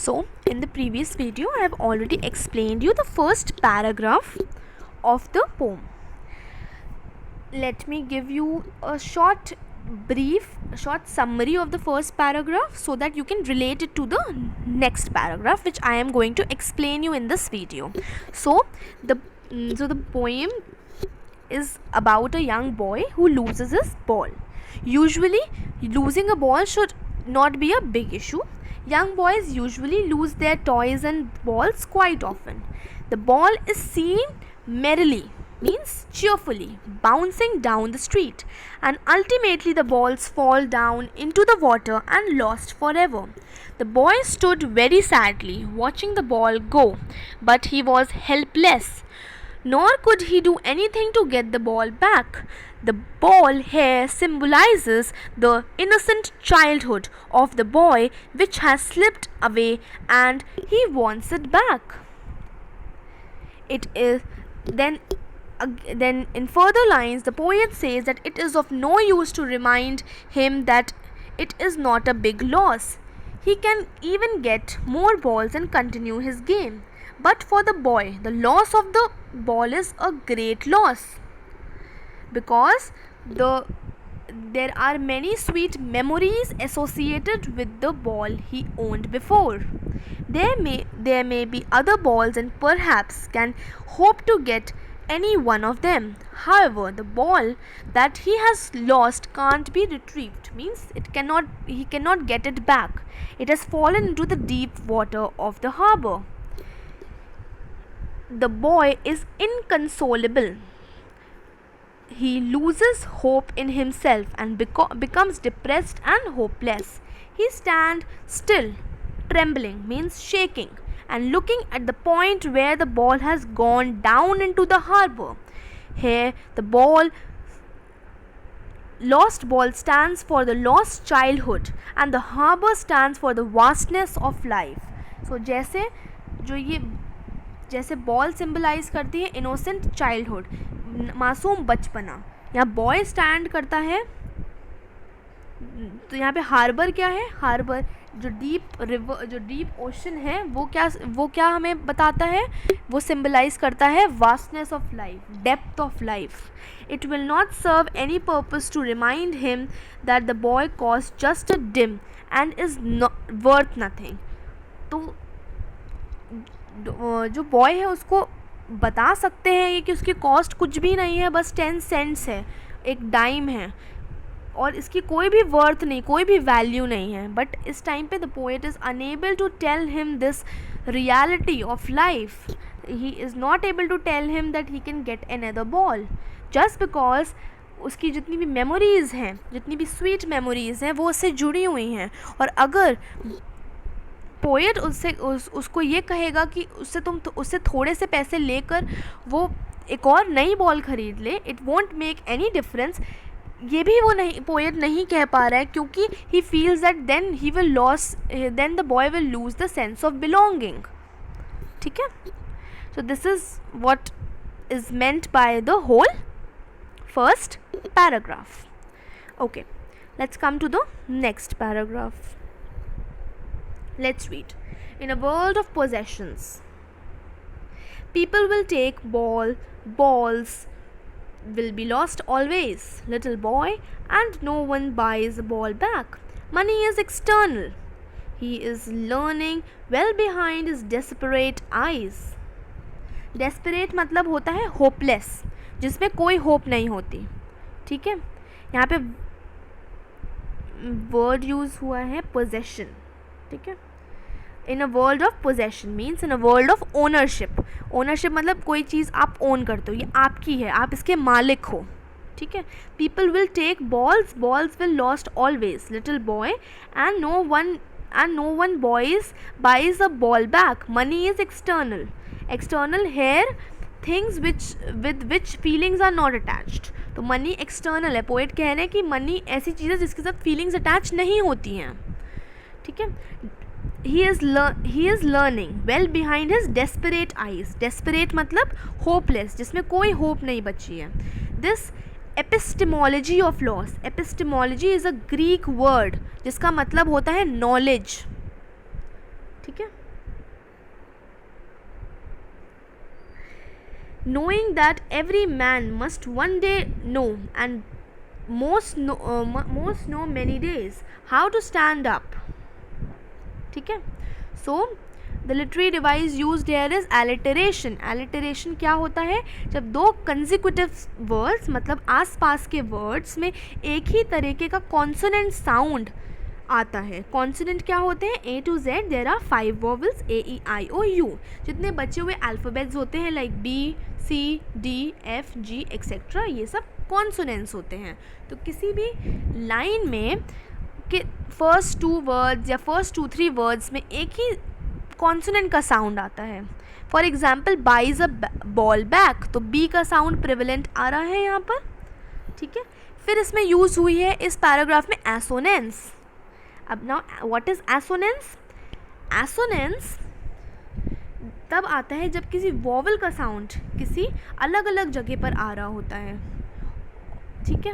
So in the previous video I have already explained you the first paragraph of the poem. Let me give you a short summary of the first paragraph so that you can relate it to the next paragraph, which I am going to explain you in this video. So the poem is about a young boy who loses his ball. Usually losing a ball should not be a big issue. Young boys usually lose their toys and balls quite often. The ball is seen merrily, means cheerfully, bouncing down the street, and ultimately the balls fall down into the water and lost forever. The boy stood very sadly watching the ball go, but he was helpless, nor could he do anything to get the ball back. The ball here symbolizes the innocent childhood of the boy which has slipped away and he wants it back. It is then in further lines the poet says that it is of no use to remind him that it is not a big loss. He can even get more balls and continue his game. But for the boy, the loss of the ball is a great loss, because there are many sweet memories associated with the ball he owned before. There may be other balls and perhaps can hope to get any one of them. However, the ball that he has lost can't be retrieved, means he cannot get it back. It has fallen into the deep water of the harbor. The boy is inconsolable. He loses hope in himself and becomes depressed and hopeless. He stands still, trembling, means shaking, and looking at the point where the ball has gone down into the harbor. Here, the lost ball stands for the lost childhood and the harbor stands for the vastness of life. So जैसे ball symbolize करती है innocent childhood, मासूम बचपना, यहाँ boy stand करता है. तो यहाँ पे हार्बर क्या है? हार्बर जो डीप ओशन है वो क्या हमें बताता है? वो सिंबलाइज करता है vastness of life, depth of life. It will not serve any purpose to remind him that the boy cost just a dime and is worth nothing. तो जो बॉय है उसको बता सकते हैं ये कि उसकी कॉस्ट कुछ भी नहीं है, बस 10 सेंट्स है, एक डाइम है, और इसकी कोई भी वर्थ नहीं, कोई भी वैल्यू नहीं है. बट इस टाइम पे the poet is unable to tell him this reality of life. He is not able to tell him that he can get another ball just because उसकी जितनी भी मेमोरीज़ हैं, जितनी भी स्वीट मेमोरीज़ हैं, वो उससे जुड़ी हुई हैं. और अगर पोएट उसको ये कहेगा कि उससे थोड़े से पैसे लेकर वो एक और नई बॉल खरीद ले, it won't make any difference, ये भी वो पोएट नहीं कह पा रहा है, क्योंकि he feels that then the boy will lose the sense of belonging. ठीक है. So this is what is meant by the whole first paragraph. Okay, let's come to the next paragraph. Let's read. In a world of possessions, people will take balls will be lost always, little boy, and no one buys a ball back. Money is external. He is learning well behind his desperate eyes. Desperate मतलब होता है hopeless, जिसमें कोई hope नहीं होती. ठीक है. यहाँ पे वर्ड यूज हुआ है possession. ठीक है. In a world of possession means in a world of ownership. Ownership मतलब कोई चीज़ आप ओन करते हो, ये आपकी है, आप इसके मालिक हो. ठीक है. People will take balls will lost always, little boy, and no one boys buys a ball back. Money is external hair things with which feelings are not attached. तो मनी एक्सटर्नल है. पोएट कह रहे हैं कि money ऐसी चीज़ है जिसके साथ फीलिंग्स अटैच नहीं होती हैं. ठीक है. He is learning well behind his desperate eyes. Desperate मतलब hopeless, जिसमें कोई hope नहीं बची है. This epistemology of loss. Epistemology is a Greek word जिसका मतलब होता है knowledge. ठीक है. Knowing that every man must one day know, and most know many days how to stand up. ठीक है. So the literary device used here is alliteration. Alliteration क्या होता है? जब दो consecutive words, मतलब आसपास के words में एक ही तरीके का consonant sound आता है. कॉन्सोनेंट क्या होते हैं? A to Z there are 5 vowels A E I O U. जितने बचे हुए अल्फ़ाबेट्स होते हैं like B C D F G etcetera, ये सब कॉन्सोनेंट्स होते हैं. तो किसी भी लाइन में कि फर्स्ट 2 वर्ड्स या फर्स्ट 2-3 वर्ड्स में एक ही कॉन्सोनेंट का साउंड आता है. For example buys a ball back, तो B का साउंड प्रिवेलेंट आ रहा है यहाँ पर. ठीक है. फिर इसमें यूज़ हुई है इस पैराग्राफ में एसोनेंस. अब now what is assonance? Assonance तब आता है जब किसी वॉवल का साउंड किसी अलग अलग जगह पर आ रहा होता है. ठीक है.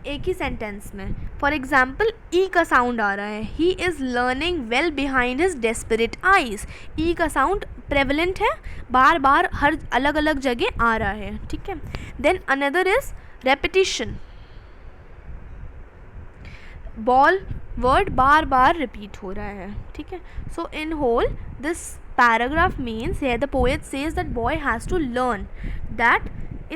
एक ही सेंटेंस में फॉर एग्जाम्पल ई का साउंड आ रहा है. He is learning well behind his desperate eyes. E का साउंड प्रेवलेंट है, बार बार हर अलग अलग जगह आ रहा है. ठीक है. Then another is repetition. Ball word बार बार रिपीट हो रहा है. ठीक है. So in whole this paragraph means here the poet says that boy has to learn that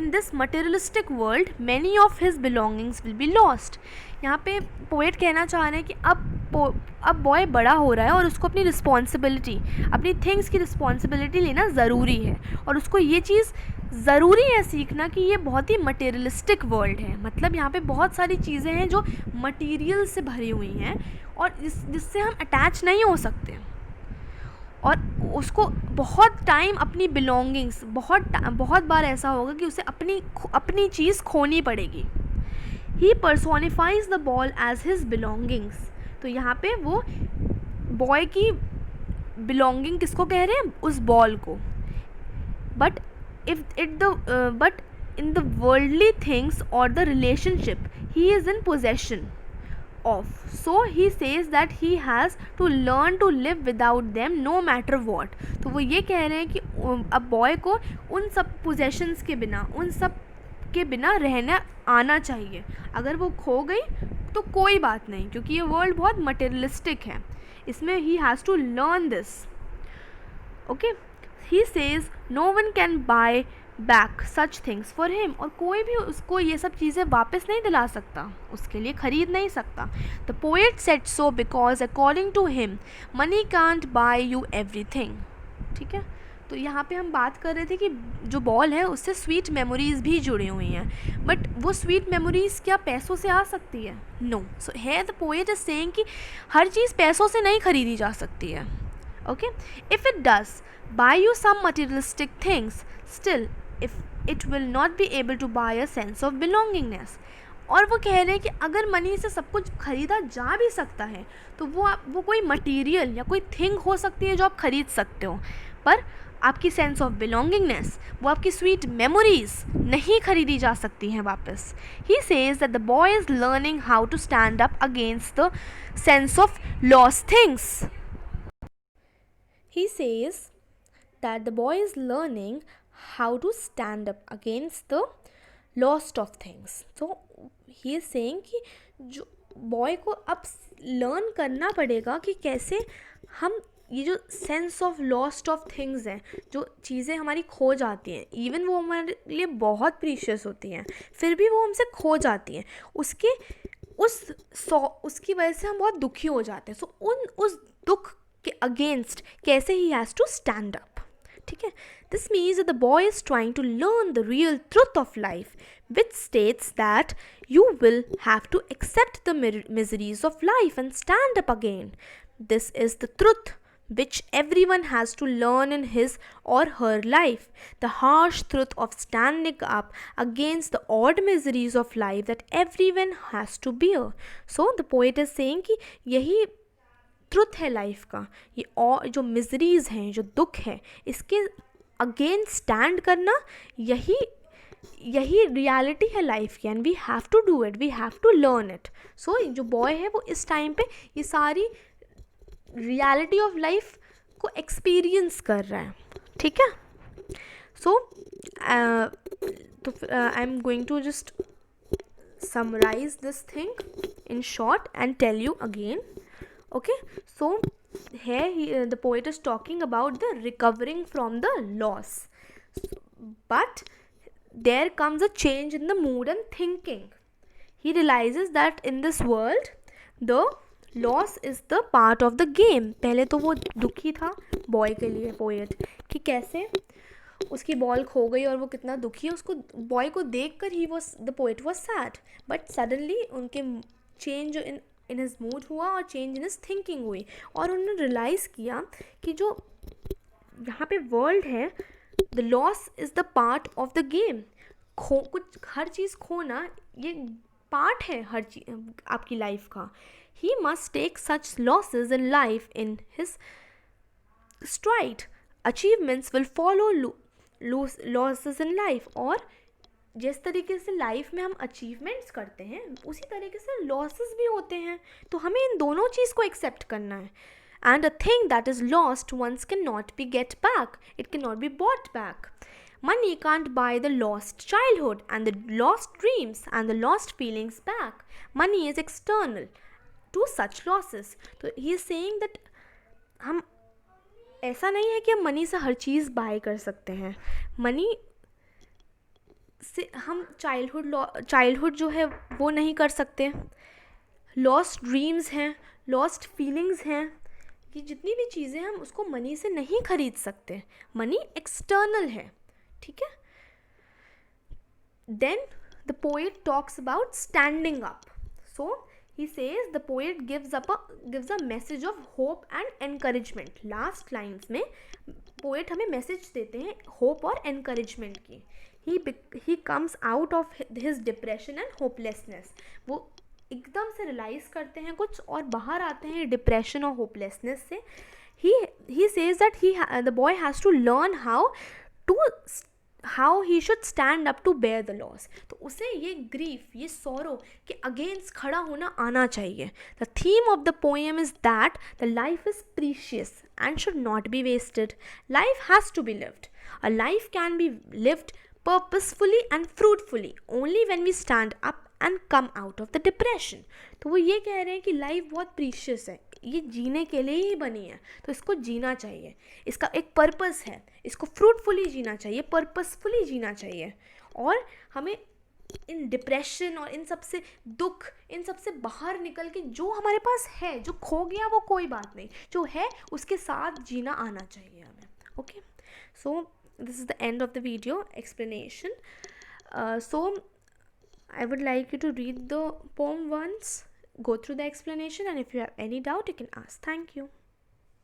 in this materialistic world many of his belongings will be lost. यहाँ पे poet कहना चाह रहे हैं कि अब बॉय बड़ा हो रहा है और उसको अपनी रिस्पॉन्सिबिलिटी, अपनी थिंग्स की रिस्पॉन्सिबिलिटी लेना ज़रूरी है. और उसको ये चीज़ ज़रूरी है सीखना कि ये बहुत ही मटेरियलिस्टिक वर्ल्ड है. मतलब यहाँ पे बहुत सारी चीज़ें हैं जो मटीरियल से भरी हुई हैं और जिससे हम अटैच नहीं हो सकते. और उसको बहुत टाइम अपनी बिलोंगिंग्स, बहुत बार ऐसा होगा कि उसे अपनी चीज़ खोनी पड़ेगी. He personifies the ball as his belongings. तो यहाँ पे वो बॉय की बिलोंगिंग किसको कह रहे हैं? उस बॉल को. But in the worldly things और the relationship he is in possession of. So he says that he has to learn to live without them no matter what. तो वो ये कह रहे हैं कि अब बॉय को उन सब पोजेशंस के बिना, उन सब के बिना रहना आना चाहिए. अगर वो खो गई तो कोई बात नहीं, क्योंकि ये वर्ल्ड बहुत मटेरियलिस्टिक है. इसमें he has to learn this. Okay. He says no one can buy back such things for him. और कोई भी उसको ये सब चीज़ें वापस नहीं दिला सकता, उसके लिए ख़रीद नहीं सकता. The poet said so because according to him money can't buy you everything. ठीक है. तो यहाँ पे हम बात कर रहे थे कि जो बॉल है उससे स्वीट मेमोरीज़ भी जुड़ी हुई हैं. बट वो स्वीट मेमोरीज़ क्या पैसों से आ सकती है? No. So here the poet is saying कि हर चीज़ पैसों से नहीं ख़रीदी जा सकती है. Okay. If it does buy you some materialistic things, still if it will not be able to buy a sense of belongingness. और वो कह रहे हैं कि अगर मनी से सब कुछ ख़रीदा जा भी सकता है तो वो कोई मटेरियल या कोई थिंग हो सकती है जो आप ख़रीद सकते हो, पर आपकी सेंस ऑफ बिलोंगिंगनेस, वो आपकी स्वीट मेमोरीज़ नहीं ख़रीदी जा सकती हैं वापस. He says that the boy is learning how to stand up against the sense of lost things. He says that the boy is learning how to stand up against the lost of things. So he is saying कि जो boy को अब learn करना पड़ेगा कि कैसे हम ये जो sense of lost of things हैं, जो चीज़ें हमारी खो जाती हैं, इवन वो हमारे लिए बहुत प्रीशियस होती हैं, फिर भी वो हमसे खो जाती हैं, उसकी वजह से हम बहुत दुखी हो जाते हैं. सो उस दुख के अगेंस्ट कैसे he has to stand up. ठीक है. This means that the boy is trying to learn the real truth of life, which states that you will have to accept the miseries of life and stand up again. This is the truth which everyone has to learn in his or her life. The harsh truth of standing up against the odd miseries of life that everyone has to bear. So the poet is saying कि यही truth है life का. ये और जो मिजरीज़ हैं, जो दुख है, इसके अगेंस्ट स्टैंड करना, यही रियलिटी है लाइफ की. And we have to do it, we have to learn it. So जो बॉय है वो इस टाइम पे ये सारी रियलिटी ऑफ लाइफ उसको एक्सपीरियंस कर रहा है, ठीक है. सो तो I am going to just summarize this thing in short and tell you again. Okay, so here the poet is talking about the recovering from the loss, but there comes a change in the mood and thinking. He realizes that in this world the loss is the part of the game. पहले तो वो दुखी था boy के लिए poet कि कैसे उसकी बॉल खो गई और वो कितना दुखी है. उसको बॉय को देख कर he was the poet was sad, but suddenly उनके चेंज इन हिज मूड हुआ और चेंज इन हिज थिंकिंग हुई और उन्होंने रियलाइज़ किया कि जो यहाँ पे वर्ल्ड है, the loss is the part of the game. कुछ हर चीज़ खोना ये पार्ट है हर चीज आपकी लाइफ का. He must take such losses in life in his stride. Achievements will follow losses in life. और जिस तरीके से लाइफ में हम अचीवमेंट्स करते हैं उसी तरीके से लॉसेस भी होते हैं. तो हमें इन दोनों चीज़ को एक्सेप्ट करना है. And a thing that is lost once can not be get back. It can not be bought back. Money can't buy the lost childhood and the lost dreams and the lost feelings back. Money is external to such losses. So he is saying that हम ऐसा नहीं है कि हम money से हर चीज़ bye कर सकते हैं. मनी से हम चाइल्डहुड जो है वो नहीं कर सकते. लॉस्ट ड्रीम्स हैं, लॉस्ट फीलिंग्स हैं, ये जितनी भी चीज़ें हम उसको मनी से नहीं खरीद सकते. मनी एक्सटर्नल है, ठीक है. Then the poet talks about standing up. So he says the poet gives a message of hope and encouragement. Last lines में पोएट हमें मैसेज देते हैं होप और एनकरेजमेंट की. he comes out of his depression and hopelessness. वो एकदम से realise करते हैं कुछ और बाहर आते हैं डिप्रेशन और होपलेसनेस से. he says that the boy has to learn how he should stand up to bear the loss. तो उसे ये ग्रीफ, ये सॉरो के अगेंस्ट खड़ा होना आना चाहिए. The theme of the poem is that the life is precious and should not be wasted. Life has to be lived. A life can be lived purposefully and fruitfully only when we stand up and come out of the depression. तो वो ये कह रहे हैं कि life बहुत precious है, ये जीने के लिए ही बनी है, तो इसको जीना चाहिए. इसका एक पर्पस है, इसको फ्रूटफुली जीना चाहिए, पर्पसफुली जीना चाहिए. और हमें इन डिप्रेशन और इन सब से दुख, इन सब से बाहर निकल के जो हमारे पास है, जो खो गया वो कोई बात नहीं, जो है उसके साथ जीना आना चाहिए हमें. Okay, so this is the end of the video explanation. So I would like you to read the poem once, go through the explanation, and if you have any doubt you can ask. Thank you.